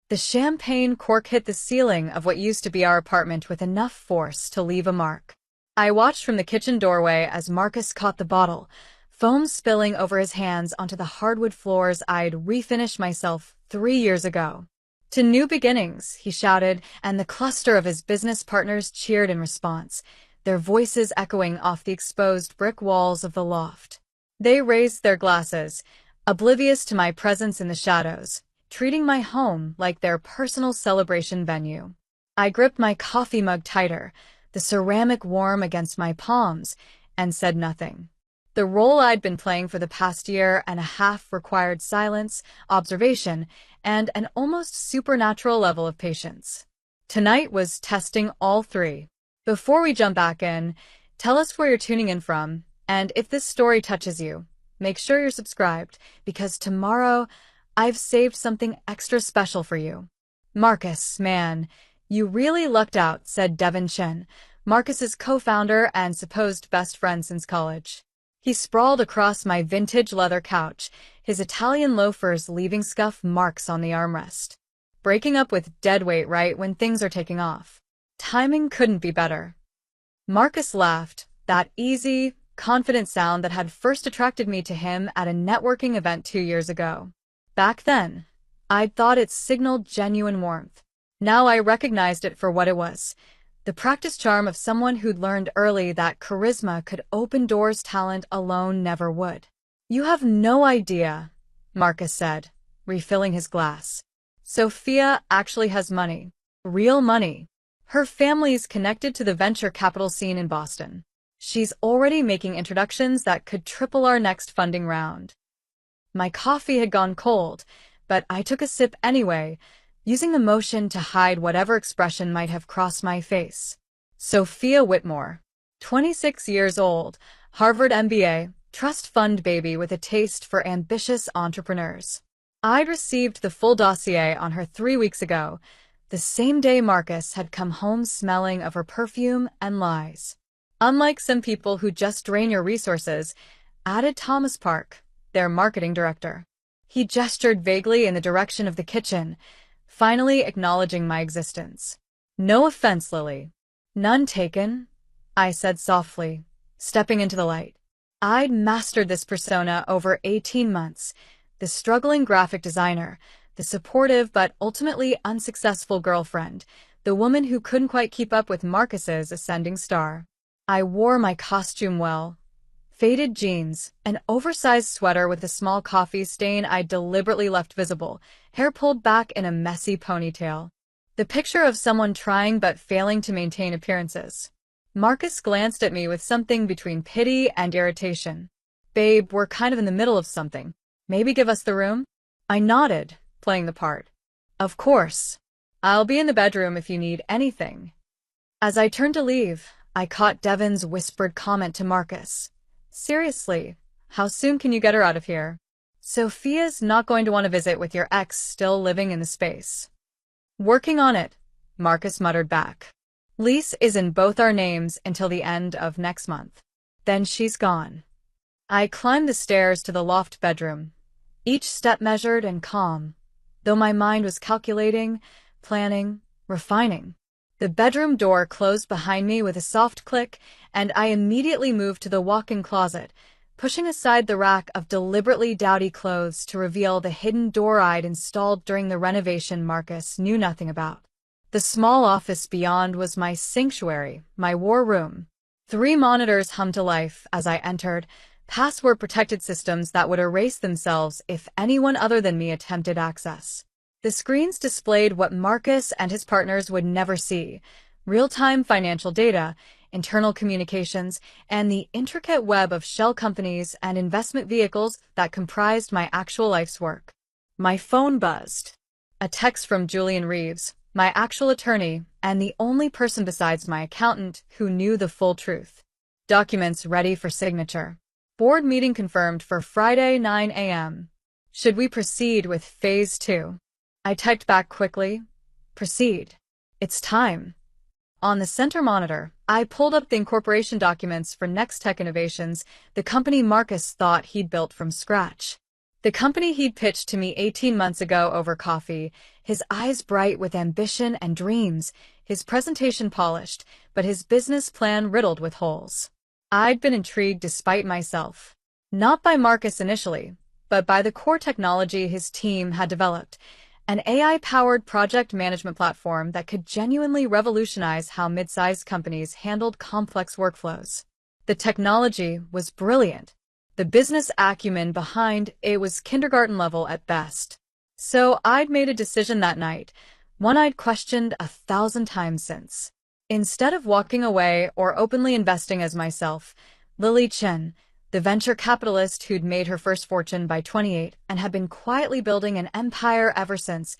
The champagne cork hit the ceiling of what used to be our apartment with enough force to leave a mark. I watched from the kitchen doorway as Marcus caught the bottle, foam spilling over his hands onto the hardwood floors I'd refinished myself 3 years ago. "To new beginnings," he shouted, and the cluster of his business partners cheered in response, their voices echoing off the exposed brick walls of the loft. They raised their glasses, oblivious to my presence in the shadows, treating my home like their personal celebration venue. I gripped my coffee mug tighter, the ceramic warm against my palms, and said nothing. The role I'd been playing for the past year and a half required silence, observation, and an almost supernatural level of patience. Tonight was testing all three. Before we jump back in, tell us where you're tuning in from, and if this story touches you, make sure you're subscribed, because tomorrow I've saved something extra special for you. "Marcus, man, you really lucked out," said Devin Chen, Marcus's co-founder and supposed best friend since college. He sprawled across my vintage leather couch, his Italian loafers leaving scuff marks on the armrest. "Breaking up with deadweight right when things are taking off. Timing couldn't be better." Marcus laughed, that easy, confident sound that had first attracted me to him at a networking event 2 years ago. Back then, I'd thought it signaled genuine warmth. Now I recognized it for what it was, the practice charm of someone who'd learned early that charisma could open doors talent alone never would. "You have no idea," Marcus said, refilling his glass. "Sophia actually has money. Real money. Her family's connected to the venture capital scene in Boston. She's already making introductions that could triple our next funding round." My coffee had gone cold, but I took a sip anyway, using the motion to hide whatever expression might have crossed my face. Sophia Whitmore, 26 years old, Harvard MBA, trust fund baby with a taste for ambitious entrepreneurs. I'd received the full dossier on her 3 weeks ago, the same day Marcus had come home smelling of her perfume and lies. "Unlike some people who just drain your resources," added Thomas Park, their marketing director. He gestured vaguely in the direction of the kitchen, finally acknowledging my existence. "No offense, Lily." "None taken," I said softly, stepping into the light. I'd mastered this persona over 18 months, the struggling graphic designer, the supportive but ultimately unsuccessful girlfriend, the woman who couldn't quite keep up with Marcus's ascending star. I wore my costume well. Faded jeans, an oversized sweater with a small coffee stain I deliberately left visible, hair pulled back in a messy ponytail. The picture of someone trying but failing to maintain appearances. Marcus glanced at me with something between pity and irritation. "Babe, we're kind of in the middle of something. Maybe give us the room?" I nodded, playing the part. "Of course. I'll be in the bedroom if you need anything." As I turned to leave, I caught Devin's whispered comment to Marcus. "Seriously, how soon can you get her out of here? Sophia's not going to want to visit with your ex still living in the space." "Working on it," Marcus muttered back. "Lease is in both our names until the end of next month. Then she's gone." I climbed the stairs to the loft bedroom, each step measured and calm, though my mind was calculating, planning, refining. The bedroom door closed behind me with a soft click, and I immediately moved to the walk-in closet, pushing aside the rack of deliberately dowdy clothes to reveal the hidden door I'd installed during the renovation Marcus knew nothing about. The small office beyond was my sanctuary, my war room. 3 monitors hummed to life as I entered, password-protected systems that would erase themselves if anyone other than me attempted access. The screens displayed what Marcus and his partners would never see: real-time financial data, internal communications, and the intricate web of shell companies and investment vehicles that comprised my actual life's work. My phone buzzed. A text from Julian Reeves, my actual attorney, and the only person besides my accountant who knew the full truth. "Documents ready for signature. Board meeting confirmed for Friday 9 a.m. Should we proceed with Phase 2? I typed back quickly. "Proceed. It's time." On the center monitor, I pulled up the incorporation documents for Next Tech Innovations, the company Marcus thought he'd built from scratch. The company he'd pitched to me 18 months ago over coffee, his eyes bright with ambition and dreams, his presentation polished, but his business plan riddled with holes. I'd been intrigued despite myself. Not by Marcus initially, but by the core technology his team had developed, an AI-powered project management platform that could genuinely revolutionize how mid-sized companies handled complex workflows. The technology was brilliant. The business acumen behind it was kindergarten level at best. So I'd made a decision that night, one I'd questioned 1,000 times since. Instead of walking away or openly investing as myself, Lily Chen, the venture capitalist who'd made her first fortune by 28 and had been quietly building an empire ever since,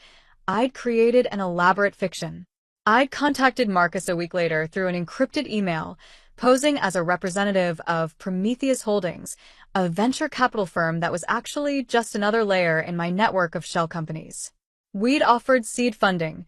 I'd created an elaborate fiction. I'd contacted Marcus a week later through an encrypted email, posing as a representative of Prometheus Holdings, a venture capital firm that was actually just another layer in my network of shell companies. We'd offered seed funding,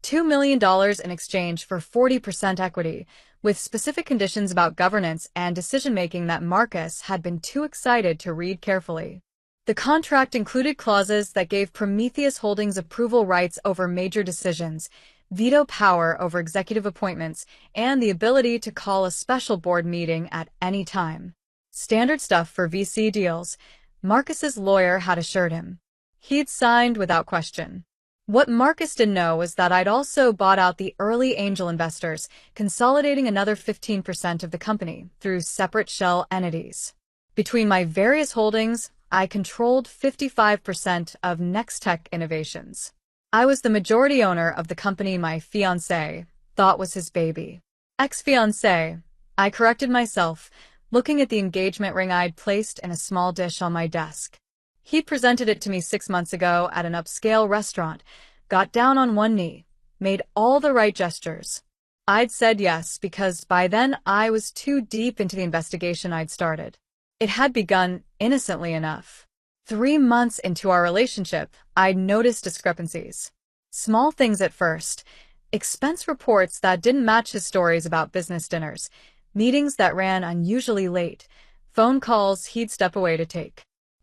$2 million in exchange for 40% equity, with specific conditions about governance and decision-making that Marcus had been too excited to read carefully. The contract included clauses that gave Prometheus Holdings approval rights over major decisions, veto power over executive appointments, and the ability to call a special board meeting at any time. Standard stuff for VC deals, Marcus's lawyer had assured him. He'd signed without question. What Marcus didn't know was that I'd also bought out the early angel investors, consolidating another 15% of the company through separate shell entities. Between my various holdings, I controlled 55% of Nextech Innovations. I was the majority owner of the company my fiancé thought was his baby. Ex-fiancé, I corrected myself, looking at the engagement ring I'd placed in a small dish on my desk. He presented it to me 6 months ago at an upscale restaurant, got down on one knee, made all the right gestures. I'd said yes because by then I was too deep into the investigation I'd started. It had begun innocently enough. 3 months into our relationship, I'd noticed discrepancies. Small things at first. Expense reports that didn't match his stories about business dinners, meetings that ran unusually late, phone calls he'd step away to take.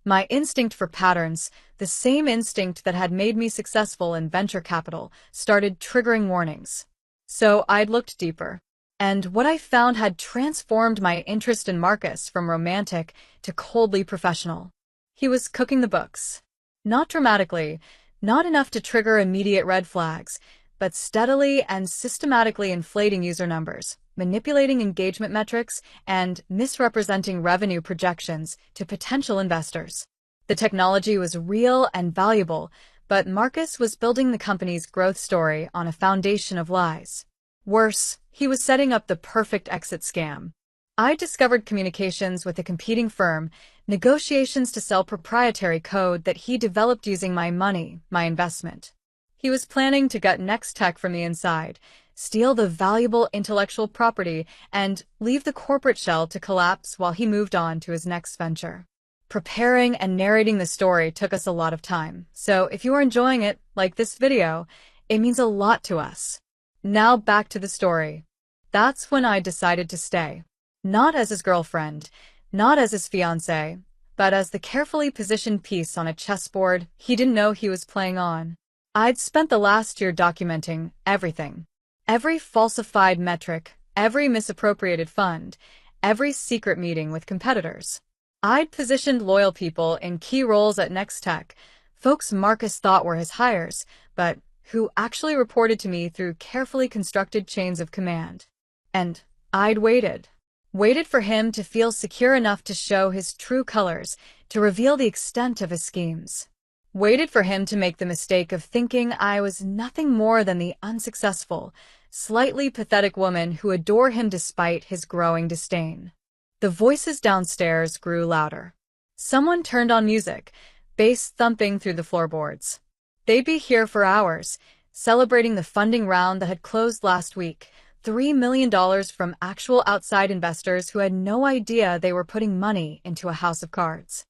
My instinct for patterns, the same instinct that had made me successful in venture capital, started triggering warnings. So I'd looked deeper. And what I found had transformed my interest in Marcus from romantic to coldly professional. He was cooking the books. Not dramatically, not enough to trigger immediate red flags, but steadily and systematically inflating user numbers, manipulating engagement metrics, and misrepresenting revenue projections to potential investors. The technology was real and valuable, but Marcus was building the company's growth story on a foundation of lies. Worse, he was setting up the perfect exit scam. I discovered communications with a competing firm, negotiations to sell proprietary code that he developed using my money, my investment. He was planning to gut Nextech from the inside, steal the valuable intellectual property, and leave the corporate shell to collapse while he moved on to his next venture. Preparing and narrating the story took us a lot of time, so if you are enjoying it, like this video, it means a lot to us. Now back to the story. That's when I decided to stay. Not as his girlfriend, not as his fiancé, but as the carefully positioned piece on a chessboard he didn't know he was playing on. I'd spent the last year documenting everything. Every falsified metric, every misappropriated fund, every secret meeting with competitors. I'd positioned loyal people in key roles at Nextech, folks Marcus thought were his hires, but who actually reported to me through carefully constructed chains of command. And I'd waited. Waited for him to feel secure enough to show his true colors, to reveal the extent of his schemes. Waited for him to make the mistake of thinking I was nothing more than the unsuccessful, slightly pathetic woman who adored him despite his growing disdain. The voices downstairs grew louder. Someone turned on music, bass thumping through the floorboards. They'd be here for hours, celebrating the funding round that had closed last week, $3 million from actual outside investors who had no idea they were putting money into a house of cards.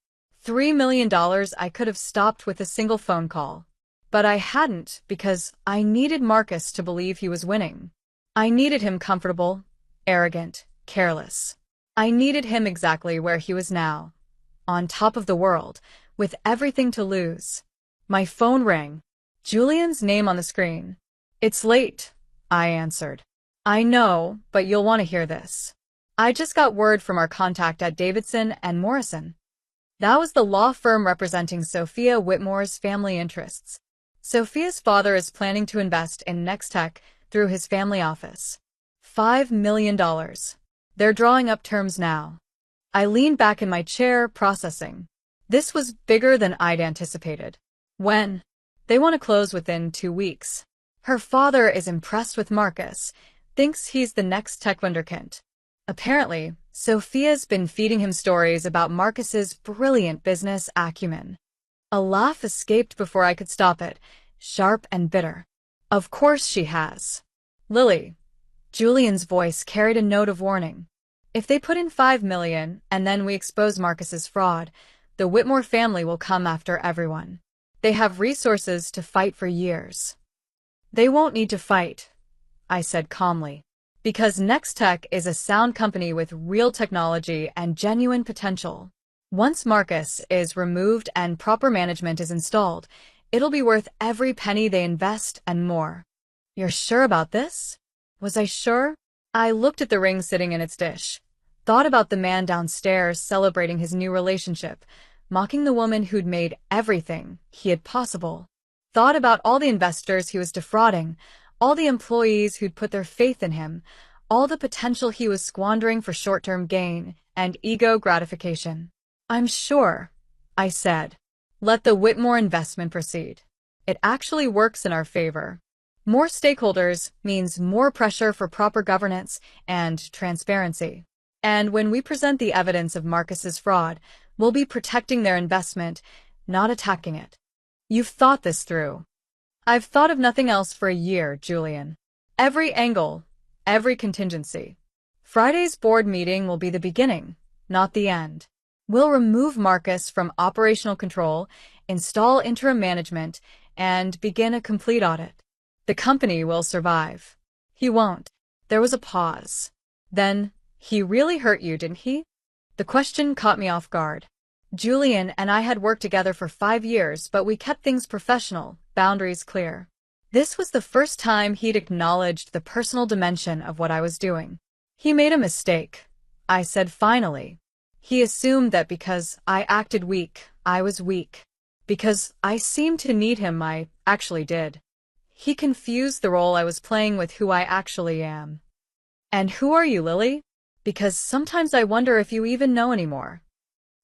$3 million I could have stopped with a single phone call. But I hadn't because I needed Marcus to believe he was winning. I needed him comfortable, arrogant, careless. I needed him exactly where he was now, on top of the world, with everything to lose. My phone rang. Julian's name on the screen. "It's late," I answered. "I know, but you'll want to hear this. I just got word from our contact at Davidson and Morrison." That was the law firm representing Sophia Whitmore's family interests. Sophia's father is planning to invest in Nextech through his family office. $5 million. They're drawing up terms now. I leaned back in my chair, processing. This was bigger than I'd anticipated. When? They want to close within 2 weeks. Her father is impressed with Marcus, thinks he's the next tech wunderkind. Apparently, Sophia's been feeding him stories about Marcus's brilliant business acumen. A laugh escaped before I could stop it, sharp and bitter. "Of course she has. Lily." Julian's voice carried a note of warning. "If they put in $5 million and then we expose Marcus's fraud, the Whitmore family will come after everyone. They have resources to fight for years." "They won't need to fight," I said calmly, "because Nextech is a sound company with real technology and genuine potential. Once Marcus is removed and proper management is installed, it'll be worth every penny they invest and more." "You're sure about this?" Was I sure? I looked at the ring sitting in its dish, thought about the man downstairs celebrating his new relationship, mocking the woman who'd made everything he had possible, thought about all the investors he was defrauding, all the employees who'd put their faith in him, all the potential he was squandering for short-term gain and ego gratification. "I'm sure," I said. "Let the Whitmore investment proceed. It actually works in our favor. More stakeholders means more pressure for proper governance and transparency. And when we present the evidence of Marcus's fraud, we'll be protecting their investment, not attacking it." "You've thought this through." "I've thought of nothing else for a year, Julian. Every angle, every contingency. Friday's board meeting will be the beginning, not the end. We'll remove Marcus from operational control, install interim management, and begin a complete audit. The company will survive." "He won't." There was a pause. "Then, he really hurt you, didn't he?" The question caught me off guard. Julian and I had worked together for 5 years, but we kept things professional, boundaries clear. This was the first time he'd acknowledged the personal dimension of what I was doing. "He made a mistake," I said finally. "He assumed that because I acted weak, I was weak. Because I seemed to need him, I actually did. He confused the role I was playing with who I actually am." "And who are you, Lily? Because sometimes I wonder if you even know anymore."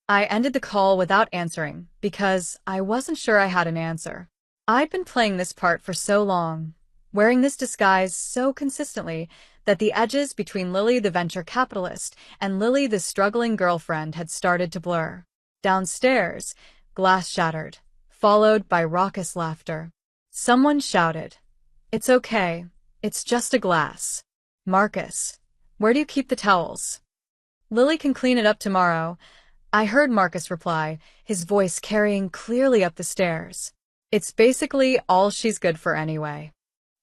I ended the call without answering, because I wasn't sure I had an answer. I'd been playing this part for so long, wearing this disguise so consistently, that the edges between Lily the venture capitalist and Lily the struggling girlfriend had started to blur. Downstairs, glass shattered, followed by raucous laughter. Someone shouted, "It's okay. It's just a glass. Marcus, where do you keep the towels?" "Lily can clean it up tomorrow," I heard Marcus reply, his voice carrying clearly up the stairs. "It's basically all she's good for anyway."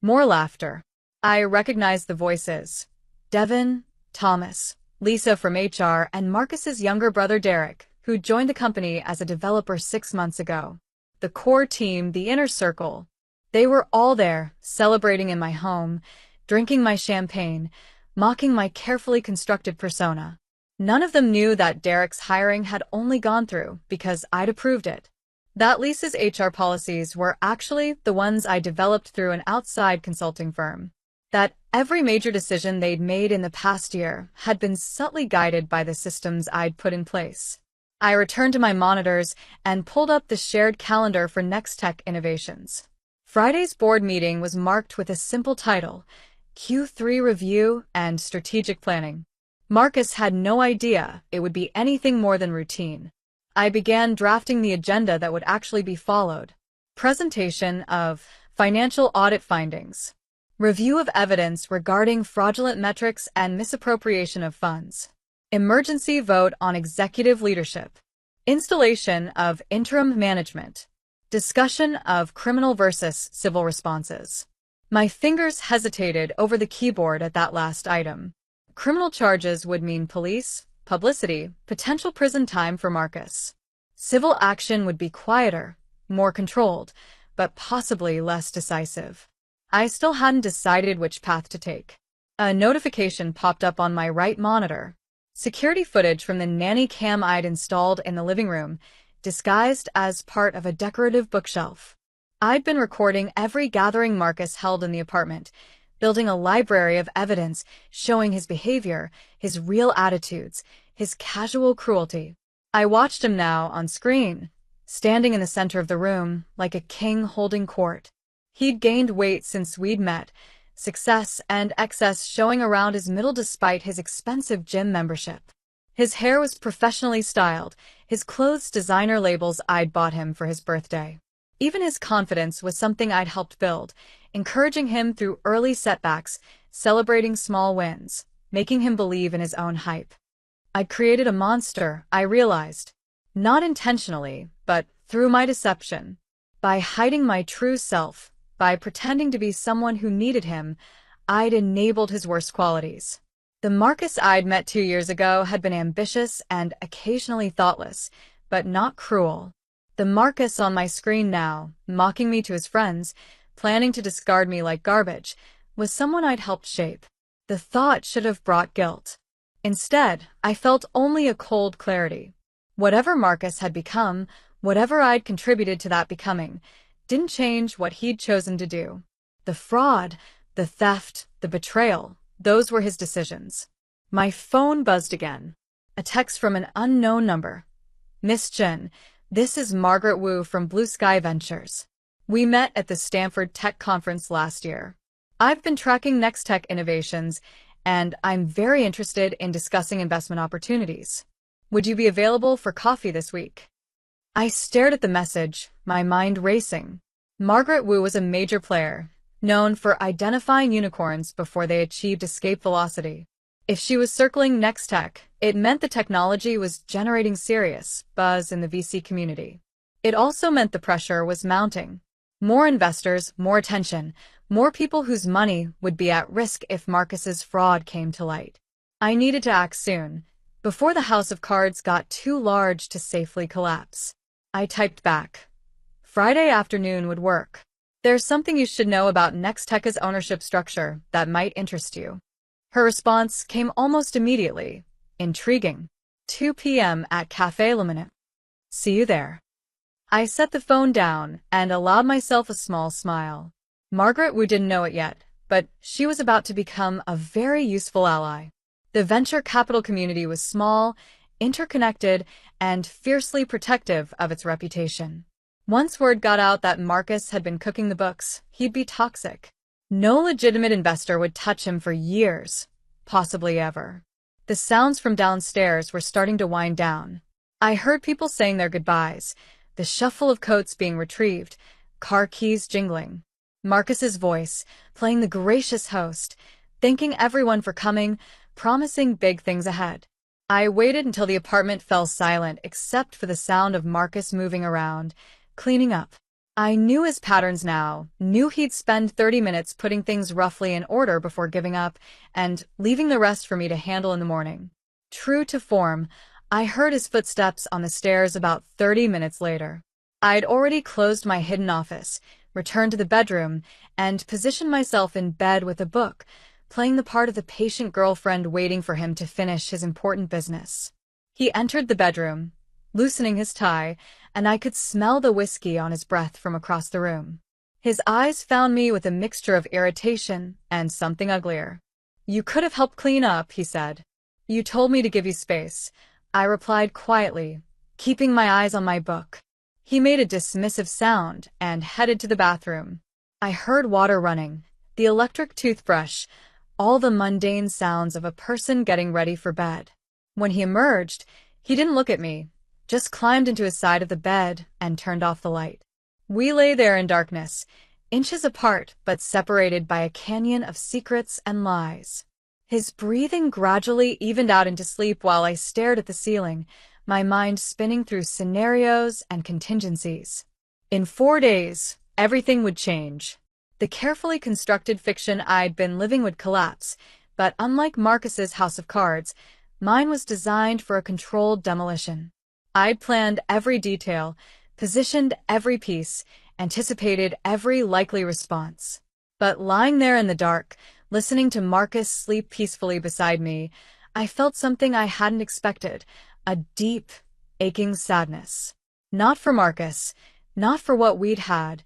More laughter. I recognized the voices. Devin, Thomas, Lisa from HR, and Marcus's younger brother Derek, who joined the company as a developer 6 months ago. The core team, the inner circle. They were all there, celebrating in my home, drinking my champagne, mocking my carefully constructed persona. None of them knew that Derek's hiring had only gone through because I'd approved it. That Lisa's HR policies were actually the ones I developed through an outside consulting firm. That every major decision they'd made in the past year had been subtly guided by the systems I'd put in place. I returned to my monitors and pulled up the shared calendar for Nextech Innovations. Friday's board meeting was marked with a simple title, Q3 Review and Strategic Planning. Marcus had no idea it would be anything more than routine. I began drafting the agenda that would actually be followed. Presentation of financial audit findings. Review of evidence regarding fraudulent metrics and misappropriation of funds. Emergency vote on executive leadership. Installation of interim management. Discussion of criminal versus civil responses. My fingers hesitated over the keyboard at that last item. Criminal charges would mean police, publicity, potential prison time for Marcus. Civil action would be quieter, more controlled, but possibly less decisive. I still hadn't decided which path to take. A notification popped up on my right monitor. Security footage from the nanny cam I'd installed in the living room, disguised as part of a decorative bookshelf. I'd been recording every gathering Marcus held in the apartment, building a library of evidence showing his behavior, his real attitudes, his casual cruelty. I watched him now on screen, standing in the center of the room like a king holding court. He'd gained weight since we'd met, success and excess showing around his middle despite his expensive gym membership. His hair was professionally styled, his clothes designer labels I'd bought him for his birthday. Even his confidence was something I'd helped build, encouraging him through early setbacks, celebrating small wins, making him believe in his own hype. I'd created a monster, I realized. Not intentionally, but through my deception. By hiding my true self, by pretending to be someone who needed him, I'd enabled his worst qualities. The Marcus I'd met 2 years ago had been ambitious and occasionally thoughtless, but not cruel. The Marcus on my screen now, mocking me to his friends, planning to discard me like garbage, was someone I'd helped shape. The thought should have brought guilt. Instead, I felt only a cold clarity. Whatever Marcus had become, whatever I'd contributed to that becoming, didn't change what he'd chosen to do. The fraud, the theft, the betrayal, those were his decisions. My phone buzzed again. A text from an unknown number. Miss Jen, this is Margaret Wu from Blue Sky Ventures. We met at the Stanford Tech Conference last year. I've been tracking next tech innovations, and I'm very interested in discussing investment opportunities. Would you be available for coffee this week? I stared at the message, my mind racing. Margaret Wu was a major player, known for identifying unicorns before they achieved escape velocity. If she was circling next tech, it meant the technology was generating serious buzz in the VC community. It also meant the pressure was mounting. More investors, more attention, more people whose money would be at risk if Marcus's fraud came to light. I needed to act soon, before the house of cards got too large to safely collapse. I typed back. Friday afternoon would work. There's something you should know about Nextech's ownership structure that might interest you. Her response came almost immediately. Intriguing. 2 p.m. at Café Le Minute. See you there. I set the phone down and allowed myself a small smile. Margaret Wu didn't know it yet, but she was about to become a very useful ally. The venture capital community was small, interconnected, and fiercely protective of its reputation. Once word got out that Marcus had been cooking the books, he'd be toxic. No legitimate investor would touch him for years, possibly ever. The sounds from downstairs were starting to wind down. I heard people saying their goodbyes, the shuffle of coats being retrieved, car keys jingling. Marcus's voice, playing the gracious host, thanking everyone for coming, promising big things ahead. I waited until the apartment fell silent except for the sound of Marcus moving around, cleaning up. I knew his patterns now, knew he'd spend 30 minutes putting things roughly in order before giving up, and leaving the rest for me to handle in the morning. True to form, I heard his footsteps on the stairs about 30 minutes later. I'd already closed my hidden office, returned to the bedroom, and positioned myself in bed with a book, playing the part of the patient girlfriend waiting for him to finish his important business. He entered the bedroom, loosening his tie, and I could smell the whiskey on his breath from across the room. His eyes found me with a mixture of irritation and something uglier. You could have helped clean up, he said. You told me to give you space, I replied quietly, keeping my eyes on my book. He made a dismissive sound and headed to the bathroom. I heard water running, the electric toothbrush, all the mundane sounds of a person getting ready for bed. When he emerged, he didn't look at me, just climbed into his side of the bed and turned off the light. We lay there in darkness, inches apart but separated by a canyon of secrets and lies. His breathing gradually evened out into sleep while I stared at the ceiling, my mind spinning through scenarios and contingencies. In 4 days, everything would change. The carefully constructed fiction I'd been living would collapse, but unlike Marcus's house of cards, mine was designed for a controlled demolition. I'd planned every detail, positioned every piece, anticipated every likely response. But lying there in the dark, listening to Marcus sleep peacefully beside me, I felt something I hadn't expected, a deep, aching sadness. Not for Marcus, not for what we'd had,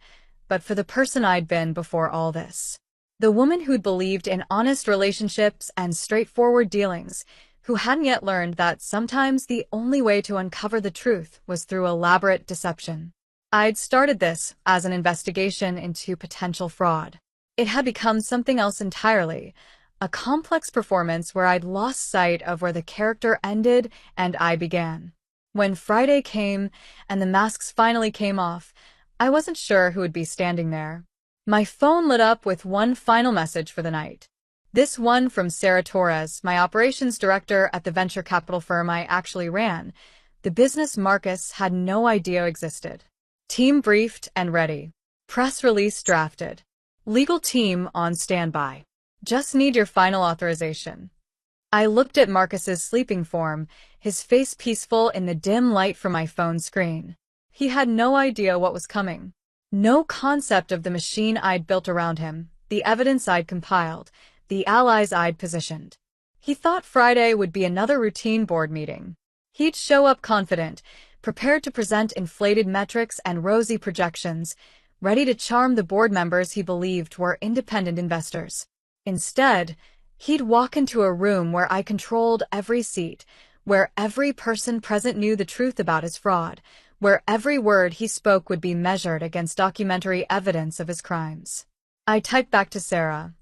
but for the person I'd been before all this. The woman who'd believed in honest relationships and straightforward dealings, who hadn't yet learned that sometimes the only way to uncover the truth was through elaborate deception. I'd started this as an investigation into potential fraud. It had become something else entirely, a complex performance where I'd lost sight of where the character ended and I began. When Friday came and the masks finally came off, I wasn't sure who would be standing there. My phone lit up with one final message for the night. This one from Sarah Torres, my operations director at the venture capital firm I actually ran, the business Marcus had no idea existed. Team briefed and ready. Press release drafted. Legal team on standby. Just need your final authorization. I looked at Marcus's sleeping form, his face peaceful in the dim light from my phone screen. He had no idea what was coming. No concept of the machine I'd built around him, the evidence I'd compiled, the allies I'd positioned. He thought Friday would be another routine board meeting. He'd show up confident, prepared to present inflated metrics and rosy projections, ready to charm the board members he believed were independent investors. Instead, he'd walk into a room where I controlled every seat, where every person present knew the truth about his fraud, where every word he spoke would be measured against documentary evidence of his crimes. I typed back to Sarah.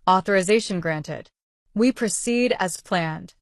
Authorization granted. We proceed as planned.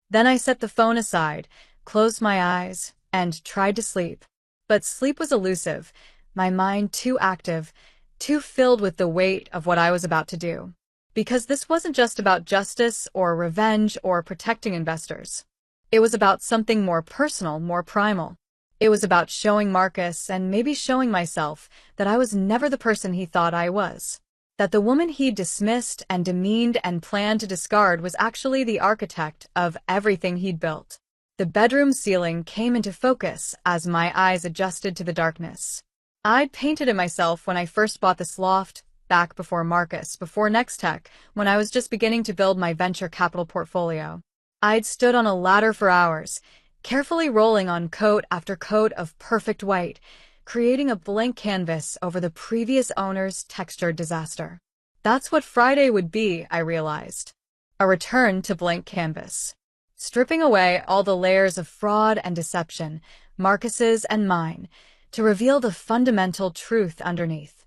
Then I set the phone aside, closed my eyes, and tried to sleep. But sleep was elusive, my mind too active, too filled with the weight of what I was about to do. Because this wasn't just about justice or revenge or protecting investors. It was about something more personal, more primal. It was about showing Marcus, and maybe showing myself, that I was never the person he thought I was. That the woman he'd dismissed and demeaned and planned to discard was actually the architect of everything he'd built. The bedroom ceiling came into focus as my eyes adjusted to the darkness. I'd painted it myself when I first bought this loft, back before Marcus, before Nextech, when I was just beginning to build my venture capital portfolio. I'd stood on a ladder for hours, carefully rolling on coat after coat of perfect white, creating a blank canvas over the previous owner's textured disaster. That's what Friday would be, I realized. A return to blank canvas. Stripping away all the layers of fraud and deception, Marcus's and mine, to reveal the fundamental truth underneath.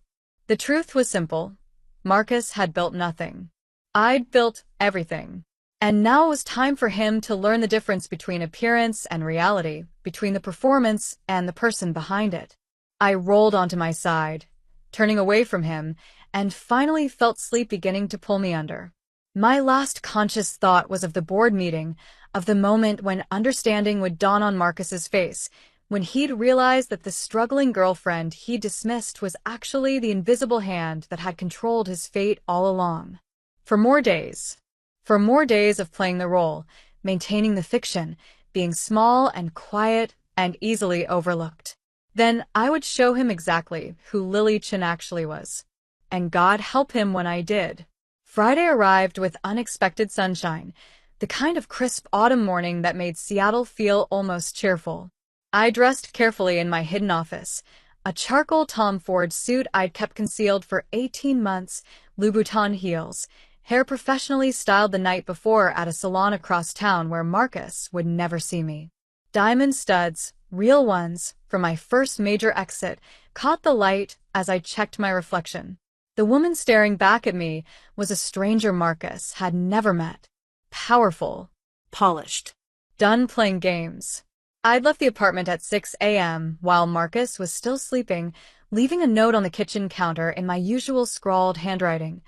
The truth was simple. Marcus had built nothing. I'd built everything. And now it was time for him to learn the difference between appearance and reality, between the performance and the person behind it. I rolled onto my side, turning away from him, and finally felt sleep beginning to pull me under. My last conscious thought was of the board meeting, of the moment when understanding would dawn on Marcus's face, when he'd realized that the struggling girlfriend he dismissed was actually the invisible hand that had controlled his fate all along. For more days of playing the role, maintaining the fiction, being small and quiet and easily overlooked. Then I would show him exactly who Lily Chen actually was. And God help him when I did. Friday arrived with unexpected sunshine, the kind of crisp autumn morning that made Seattle feel almost cheerful. I dressed carefully in my hidden office, a charcoal Tom Ford suit I'd kept concealed for 18 months, Louboutin heels, hair professionally styled the night before at a salon across town where Marcus would never see me. Diamond studs, real ones, from my first major exit, caught the light as I checked my reflection. The woman staring back at me was a stranger Marcus had never met. Powerful. Polished. Done playing games. I'd left the apartment at 6 a.m. while Marcus was still sleeping, leaving a note on the kitchen counter in my usual scrawled handwriting.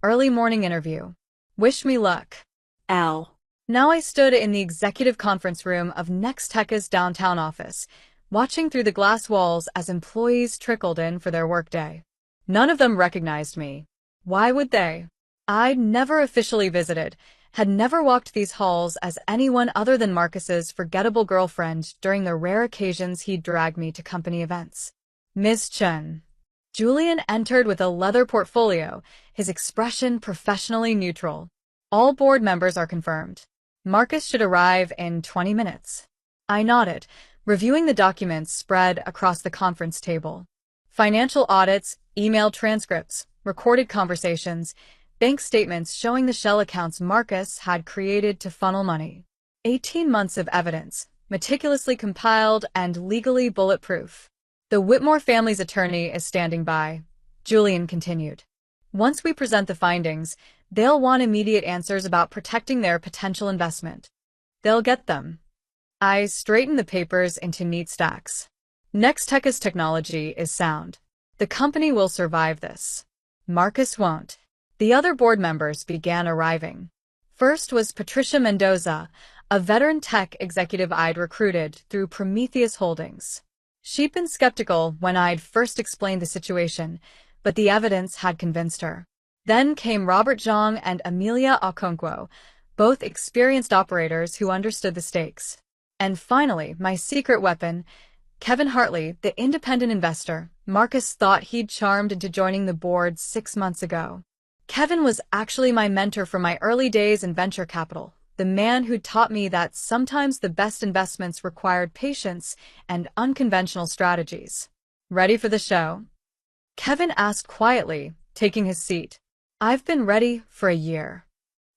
Early morning interview. Wish me luck. Al. Now I stood in the executive conference room of Nextech's downtown office, watching through the glass walls as employees trickled in for their workday. None of them recognized me. Why would they? I'd never officially visited, had never walked these halls as anyone other than Marcus's forgettable girlfriend during the rare occasions he'd drag me to company events. Miss Chen. Julian entered with a leather portfolio, his expression professionally neutral. All board members are confirmed. Marcus should arrive in 20 minutes. I nodded, reviewing the documents spread across the conference table. Financial audits, email transcripts, recorded conversations, bank statements showing the shell accounts Marcus had created to funnel money. 18 months of evidence, meticulously compiled and legally bulletproof. The Whitmore family's attorney is standing by, Julian continued. Once we present the findings, they'll want immediate answers about protecting their potential investment. They'll get them. I straightened the papers into neat stacks. Nextech's technology is sound. The company will survive this. Marcus won't. The other board members began arriving. First was Patricia Mendoza, a veteran tech executive I'd recruited through Prometheus Holdings. She'd been skeptical when I'd first explained the situation, but the evidence had convinced her. Then came Robert Zhang and Amelia Okonkwo, both experienced operators who understood the stakes. And finally, my secret weapon, Kevin Hartley, the independent investor Marcus thought he'd charmed into joining the board 6 months ago. Kevin was actually my mentor from my early days in venture capital, the man who taught me that sometimes the best investments required patience and unconventional strategies. Ready for the show? Kevin asked quietly, taking his seat. I've been ready for a year.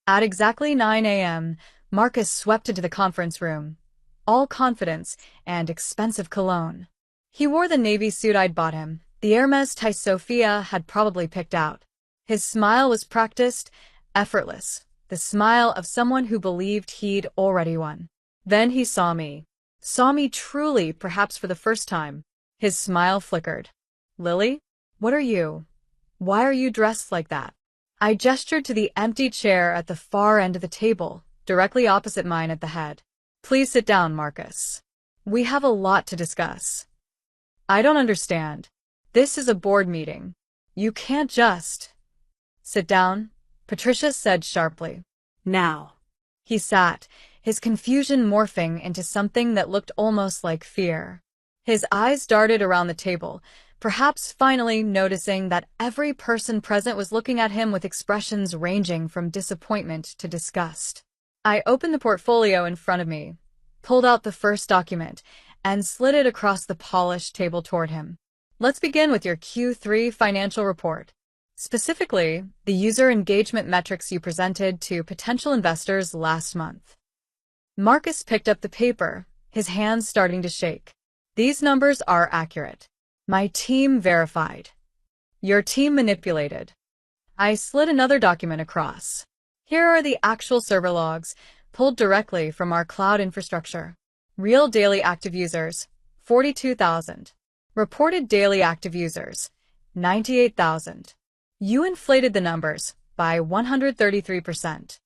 At exactly 9 a.m., Marcus swept into the conference room, all confidence and expensive cologne. He wore the navy suit I'd bought him, the Hermes tie Sophia had probably picked out. His smile was practiced, effortless, the smile of someone who believed he'd already won. Then he saw me. Saw me truly, perhaps for the first time. His smile flickered. Lily? What are you? Why are you dressed like that? I gestured to the empty chair at the far end of the table, directly opposite mine at the head. Please sit down, Marcus. We have a lot to discuss. I don't understand. This is a board meeting. You can't just... Sit down, Patricia said sharply. Now. He sat, his confusion morphing into something that looked almost like fear. His eyes darted around the table, perhaps finally noticing that every person present was looking at him with expressions ranging from disappointment to disgust. I opened the portfolio in front of me, pulled out the first document, and slid it across the polished table toward him. Let's begin with your Q3 financial report. Specifically, the user engagement metrics you presented to potential investors last month. Marcus picked up the paper, his hands starting to shake. These numbers are accurate. My team verified. Your team manipulated. I slid another document across. Here are the actual server logs, pulled directly from our cloud infrastructure. Real daily active users, 42,000. Reported daily active users, 98,000. You inflated the numbers by 133%.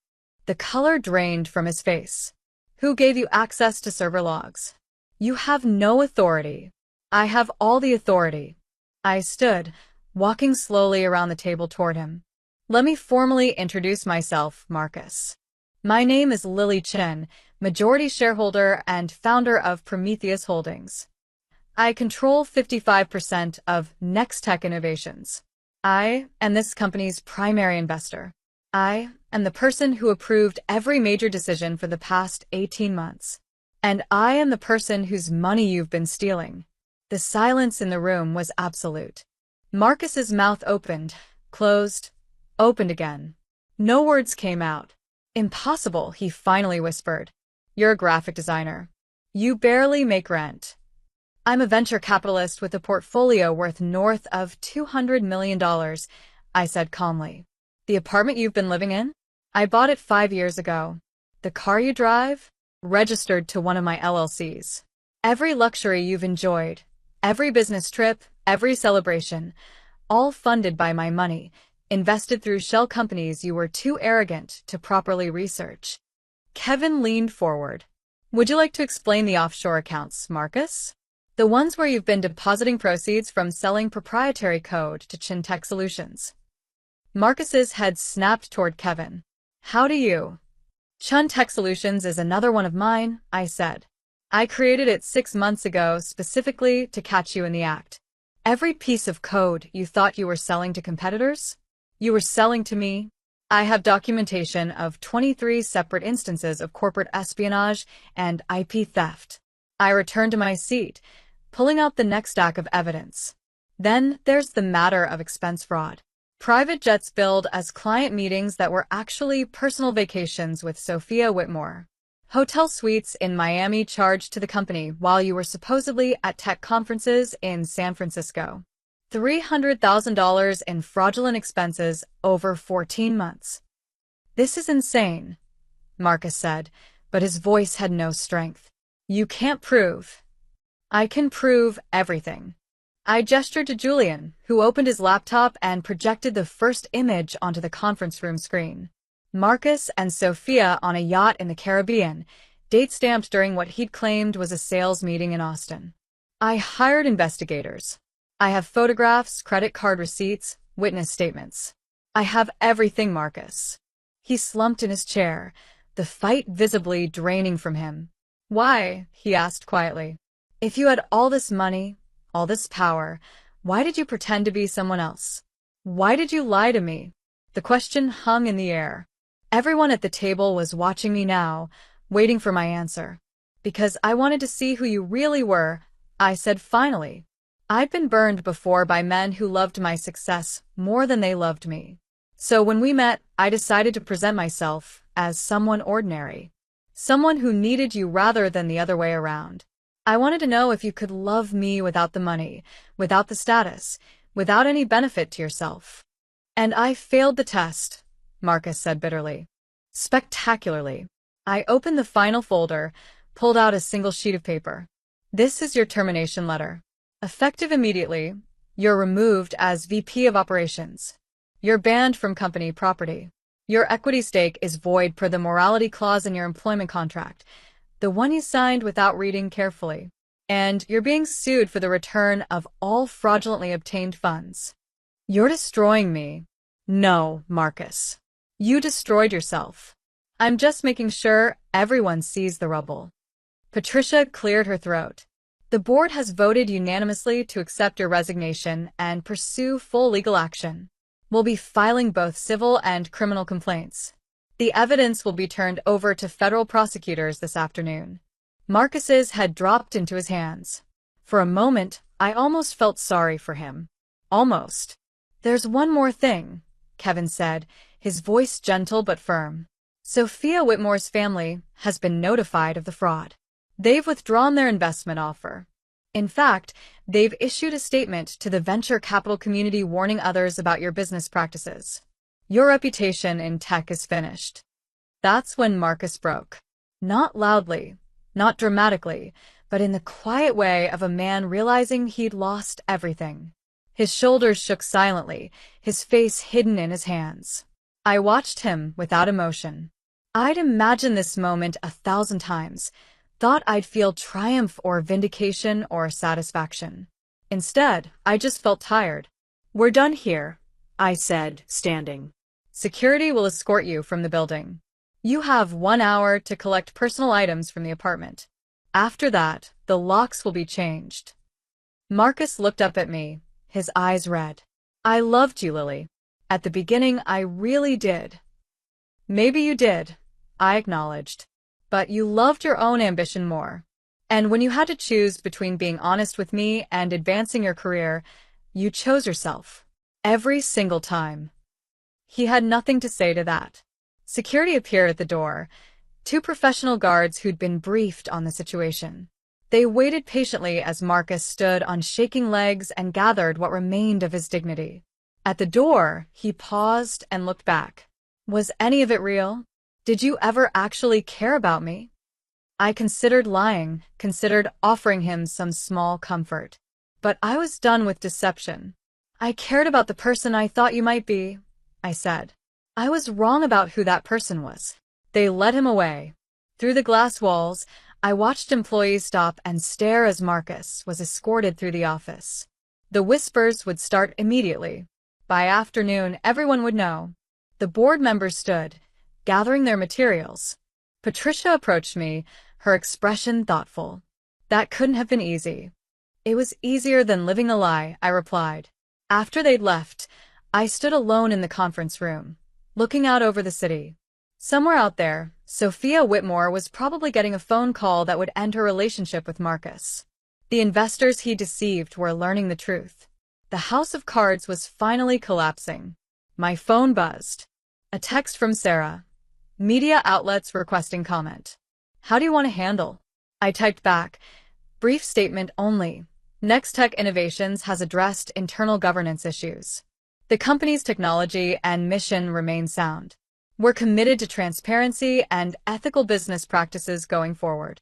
The color drained from his face. Who gave you access to server logs? You have no authority. I have all the authority. I stood, walking slowly around the table toward him. Let me formally introduce myself, Marcus. My name is Lily Chen, majority shareholder and founder of Prometheus Holdings. I control 55% of Nextech Innovations. I am this company's primary investor. I am the person who approved every major decision for the past 18 months. And I am the person whose money you've been stealing. The silence in the room was absolute. Marcus's mouth opened, closed, opened again. No words came out. Impossible, he finally whispered. You're a graphic designer. You barely make rent. I'm a venture capitalist with a portfolio worth north of $200 million, I said calmly. The apartment you've been living in? I bought it 5 years ago. The car you drive? Registered to one of my LLCs. Every luxury you've enjoyed, every business trip, every celebration, all funded by my money, invested through shell companies you were too arrogant to properly research. Kevin leaned forward. Would you like to explain the offshore accounts, Marcus? The ones where you've been depositing proceeds from selling proprietary code to Chintech Solutions. Marcus's head snapped toward Kevin. How do you? Chun Tech Solutions is another one of mine, I said. I created it 6 months ago specifically to catch you in the act. Every piece of code you thought you were selling to competitors, you were selling to me. I have documentation of 23 separate instances of corporate espionage and IP theft. I returned to my seat, pulling out the next stack of evidence. Then there's the matter of expense fraud. Private jets billed as client meetings that were actually personal vacations with Sophia Whitmore. Hotel suites in Miami charged to the company while you were supposedly at tech conferences in San Francisco. $300,000 in fraudulent expenses over 14 months. This is insane, Marcus said, but his voice had no strength. You can't prove. I can prove everything. I gestured to Julian, who opened his laptop and projected the first image onto the conference room screen. Marcus and Sophia on a yacht in the Caribbean, date-stamped during what he'd claimed was a sales meeting in Austin. I hired investigators. I have photographs, credit card receipts, witness statements. I have everything, Marcus. He slumped in his chair, the fight visibly draining from him. Why? He asked quietly. If you had all this money, all this power, why did you pretend to be someone else? Why did you lie to me? The question hung in the air. Everyone at the table was watching me now, waiting for my answer. Because I wanted to see who you really were, I said finally. I'd been burned before by men who loved my success more than they loved me. So when we met, I decided to present myself as someone ordinary. Someone who needed you rather than the other way around. I wanted to know if you could love me without the money, without the status, without any benefit to yourself. And I failed the test, Marcus said bitterly. Spectacularly. I opened the final folder, pulled out a single sheet of paper. This is your termination letter. Effective immediately, you're removed as VP of Operations. You're banned from company property. Your equity stake is void per the morality clause in your employment contract, the one you signed without reading carefully. And you're being sued for the return of all fraudulently obtained funds. You're destroying me. No, Marcus. You destroyed yourself. I'm just making sure everyone sees the rubble. Patricia cleared her throat. The board has voted unanimously to accept your resignation and pursue full legal action. We'll be filing both civil and criminal complaints. The evidence will be turned over to federal prosecutors this afternoon. Marcus's head dropped into his hands. For a moment, I almost felt sorry for him. Almost. There's one more thing, Kevin said, his voice gentle but firm. Sophia Whitmore's family has been notified of the fraud. They've withdrawn their investment offer. In fact, they've issued a statement to the venture capital community warning others about your business practices. Your reputation in tech is finished. That's when Marcus broke. Not loudly, not dramatically, but in the quiet way of a man realizing he'd lost everything. His shoulders shook silently, his face hidden in his hands. I watched him without emotion. I'd imagined this moment 1,000 times, thought I'd feel triumph or vindication or satisfaction. Instead, I just felt tired. We're done here, I said, standing. Security will escort you from the building. You have 1 hour to collect personal items from the apartment. After that, the locks will be changed. Marcus looked up at me, his eyes red. I loved you, Lily. At the beginning, I really did. Maybe you did, I acknowledged. But you loved your own ambition more. And when you had to choose between being honest with me and advancing your career, you chose yourself. Every single time. He had nothing to say to that. Security appeared at the door, 2 professional guards who'd been briefed on the situation. They waited patiently as Marcus stood on shaking legs and gathered what remained of his dignity. At the door, he paused and looked back. Was any of it real? Did you ever actually care about me? I considered lying, considered offering him some small comfort. But I was done with deception. I cared about the person I thought you might be, I said. I was wrong about who that person was. They led him away. Through the glass walls, I watched employees stop and stare as Marcus was escorted through the office. The whispers would start immediately. By afternoon, everyone would know. The board members stood, gathering their materials. Patricia approached me, her expression thoughtful. That couldn't have been easy. It was easier than living a lie, I replied. After they'd left, I stood alone in the conference room, looking out over the city. Somewhere out there, Sophia Whitmore was probably getting a phone call that would end her relationship with Marcus. The investors he deceived were learning the truth. The house of cards was finally collapsing. My phone buzzed. A text from Sarah. Media outlets requesting comment. How do you want to handle? I typed back. Brief statement only. Nextech Innovations has addressed internal governance issues. The company's technology and mission remain sound. We're committed to transparency and ethical business practices going forward.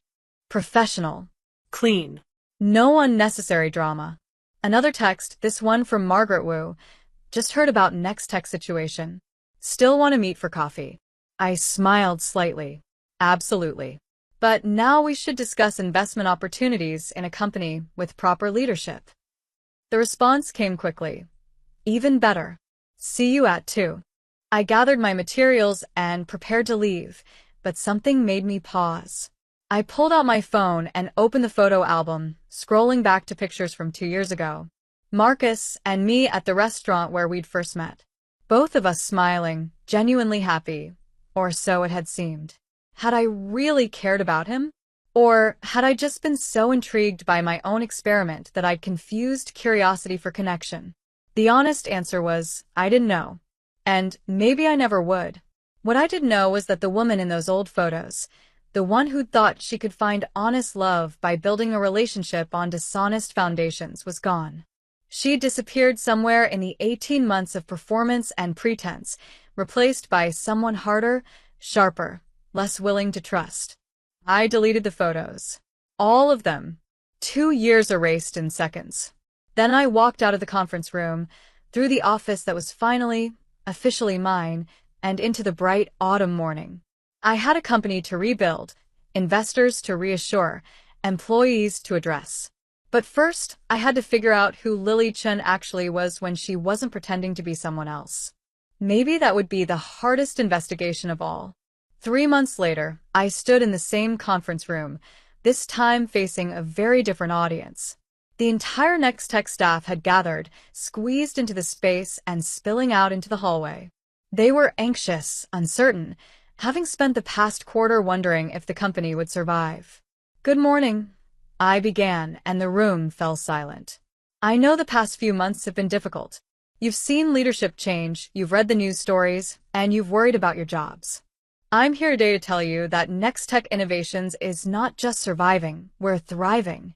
Professional. Clean. No unnecessary drama. Another text, this one from Margaret Wu. Just heard about Nextech situation. Still want to meet for coffee. I smiled slightly. Absolutely. But now we should discuss investment opportunities in a company with proper leadership. The response came quickly. Even better. See you at 2. I gathered my materials and prepared to leave, but something made me pause. I pulled out my phone and opened the photo album, scrolling back to pictures from 2 years ago. Marcus and me at the restaurant where we'd first met. Both of us smiling, genuinely happy, or so it had seemed. Had I really cared about him? Or had I just been so intrigued by my own experiment that I'd confused curiosity for connection? The honest answer was, I didn't know. And maybe I never would. What I did know was that the woman in those old photos, the one who'd thought she could find honest love by building a relationship on dishonest foundations, was gone. She'd disappeared somewhere in the 18 months of performance and pretense, replaced by someone harder, sharper, less willing to trust. I deleted the photos. All of them. 2 years erased in seconds. Then I walked out of the conference room, through the office that was finally, officially mine, and into the bright autumn morning. I had a company to rebuild, investors to reassure, employees to address. But first, I had to figure out who Lily Chen actually was when she wasn't pretending to be someone else. Maybe that would be the hardest investigation of all. 3 months later, I stood in the same conference room, this time facing a very different audience. The entire Nextech staff had gathered, squeezed into the space and spilling out into the hallway. They were anxious, uncertain, having spent the past quarter wondering if the company would survive. Good morning, I began, and the room fell silent. I know the past few months have been difficult. You've seen leadership change, you've read the news stories, and you've worried about your jobs. I'm here today to tell you that Nextech Innovations is not just surviving, we're thriving.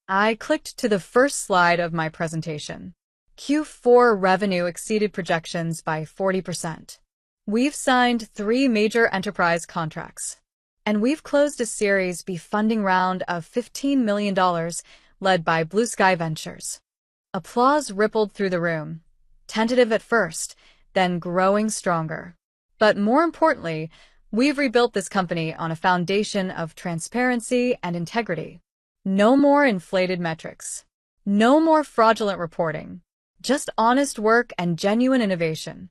I clicked to the first slide of my presentation. Q4 revenue exceeded projections by 40%. We've signed 3 major enterprise contracts. And we've closed a Series B funding round of $15 million, led by Blue Sky Ventures. Applause rippled through the room, tentative at first, then growing stronger. But more importantly, we've rebuilt this company on a foundation of transparency and integrity. No more inflated metrics. No more fraudulent reporting. Just honest work and genuine innovation.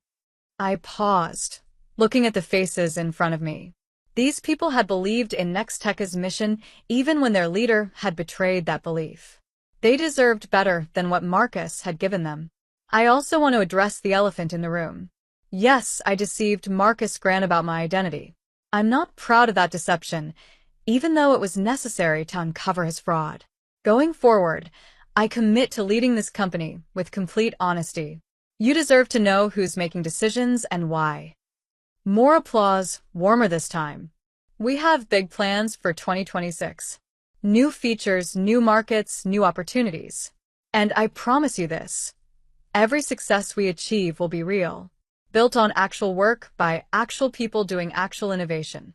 I paused, looking at the faces in front of me. These people had believed in Nextech's mission even when their leader had betrayed that belief. They deserved better than what Marcus had given them. I also want to address the elephant in the room. Yes, I deceived Marcus Grant about my identity. I'm not proud of that deception, even though it was necessary to uncover his fraud. Going forward, I commit to leading this company with complete honesty. You deserve to know who's making decisions and why. More applause, warmer this time. We have big plans for 2026. New features, new markets, new opportunities. And I promise you this. Every success we achieve will be real, built on actual work by actual people doing actual innovation.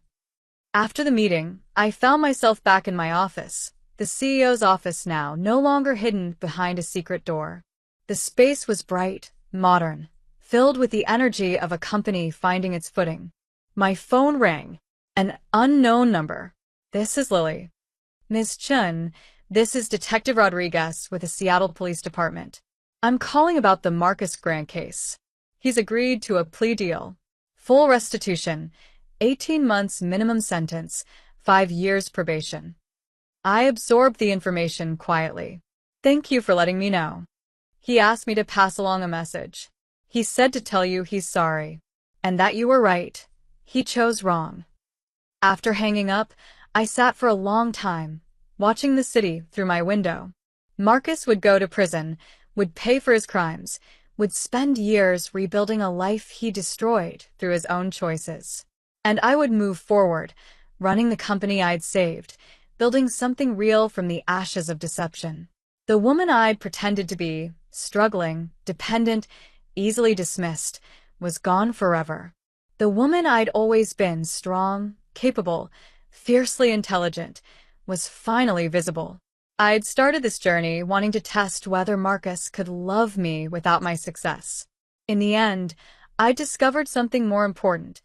After the meeting, I found myself back in my office, the CEO's office now, no longer hidden behind a secret door. The space was bright, modern, filled with the energy of a company finding its footing. My phone rang. An unknown number. This is Lily. Ms. Chen, this is Detective Rodriguez with the Seattle Police Department. I'm calling about the Marcus Grant case. He's agreed to a plea deal. Full restitution, 18 months minimum sentence, 5 years probation. I absorbed the information quietly. Thank you for letting me know. He asked me to pass along a message. He said to tell you he's sorry. And that you were right. He chose wrong. After hanging up, I sat for a long time, watching the city through my window. Marcus would go to prison, would pay for his crimes, would spend years rebuilding a life he destroyed through his own choices. And I would move forward, running the company I'd saved, building something real from the ashes of deception. The woman I'd pretended to be, struggling, dependent, easily dismissed, was gone forever. The woman I'd always been, strong, capable, fiercely intelligent, was finally visible. I'd started this journey wanting to test whether Marcus could love me without my success. In the end, I discovered something more important.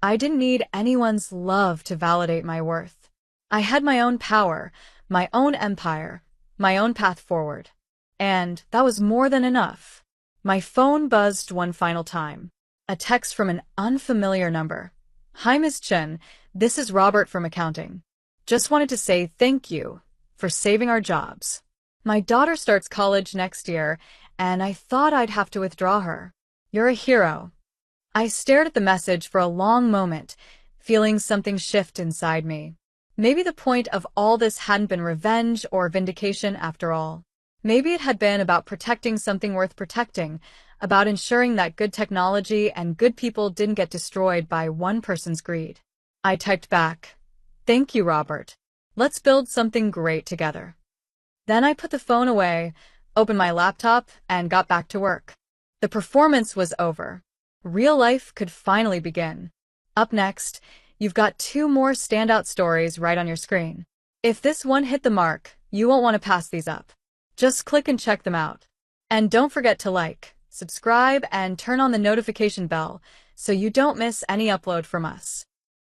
I didn't need anyone's love to validate my worth. I had my own power, my own empire, my own path forward. And that was more than enough. My phone buzzed one final time. A text from an unfamiliar number. Hi, Miss Chen. This is Robert from accounting. Just wanted to say thank you for saving our jobs. My daughter starts college next year, and I thought I'd have to withdraw her. You're a hero. I stared at the message for a long moment, feeling something shift inside me. Maybe the point of all this hadn't been revenge or vindication after all. Maybe it had been about protecting something worth protecting, about ensuring that good technology and good people didn't get destroyed by one person's greed. I typed back, "Thank you, Robert. Let's build something great together." Then I put the phone away, opened my laptop, and got back to work. The performance was over. Real life could finally begin. Up next, you've got 2 more standout stories right on your screen. If this one hit the mark, you won't want to pass these up. Just click and check them out. And don't forget to like, subscribe, and turn on the notification bell so you don't miss any upload from us.